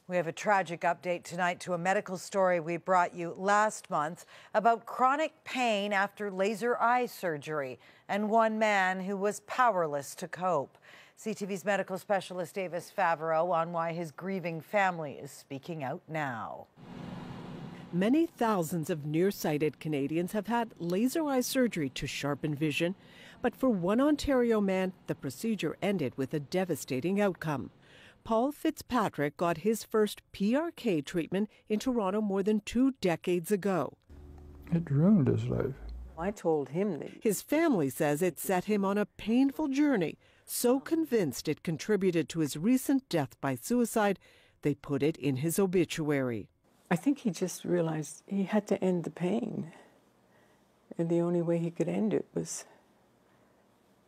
We have a tragic update tonight to a medical story we brought you last month about chronic pain after laser eye surgery and one man who was powerless to cope. CTV's medical specialist Avis Favreau on why his grieving family is speaking out now. Many thousands of nearsighted Canadians have had laser eye surgery to sharpen vision, but for one Ontario man, the procedure ended with a devastating outcome. Paul Fitzpatrick got his first PRK treatment in Toronto more than 2 decades ago. It ruined his life. I told him that. His family says it set him on a painful journey, so convinced it contributed to his recent death by suicide, they put it in his obituary. I think he just realized he had to end the pain. And the only way he could end it was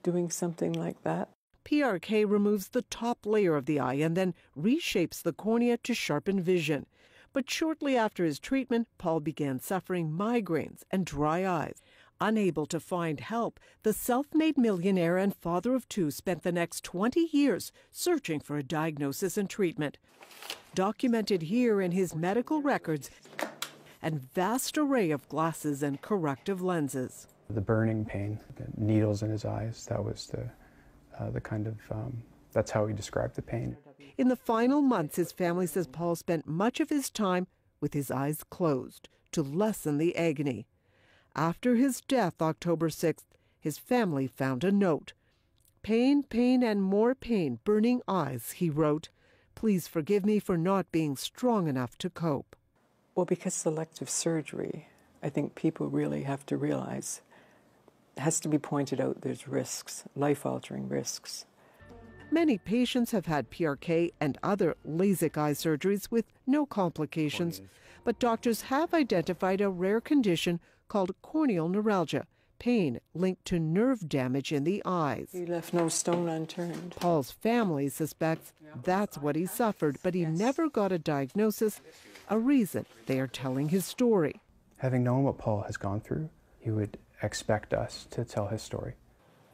doing something like that. PRK removes the top layer of the eye and then reshapes the cornea to sharpen vision. But shortly after his treatment, Paul began suffering migraines and dry eyes. Unable to find help, the self-made millionaire and father of 2 spent the next 20 years searching for a diagnosis and treatment. Documented here in his medical records and vast array of glasses and corrective lenses. The burning pain, the needles in his eyes, that was the kind of, that's how he described the pain. In the final months, his family says Paul spent much of his time with his eyes closed to lessen the agony. After his death, October 6th, his family found a note. "Pain, pain, and more pain, burning eyes," he wrote. "Please forgive me for not being strong enough to cope." Well, because selective surgery, I think people really have to realize, it has to be pointed out there's risks, life-altering risks. Many patients have had PRK and other LASIK eye surgeries with no complications, but doctors have identified a rare condition called corneal neuralgia, pain linked to nerve damage in the eyes. He left no stone unturned. Paul's family suspects that's what he suffered, but he never got a diagnosis, a reason they are telling his story. Having known what Paul has gone through, he would expect us to tell his story.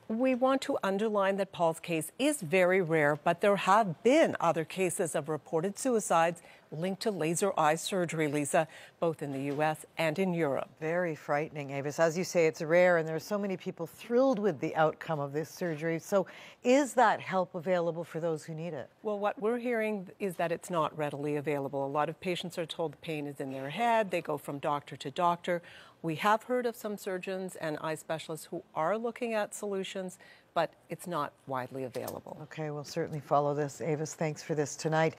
We want to underline that Paul's case is very rare, but there have been other cases of reported suicides linked to laser eye surgery, Lisa, both in the U.S. and in Europe. Very frightening, Avis. As you say, it's rare, and there are so many people thrilled with the outcome of this surgery. So is that help available for those who need it? Well, what we're hearing is that it's not readily available. A lot of patients are told the pain is in their head. They go from doctor to doctor. We have heard of some surgeons and eye specialists who are looking at solutions, but it's not widely available. Okay, we'll certainly follow this. Avis, thanks for this tonight.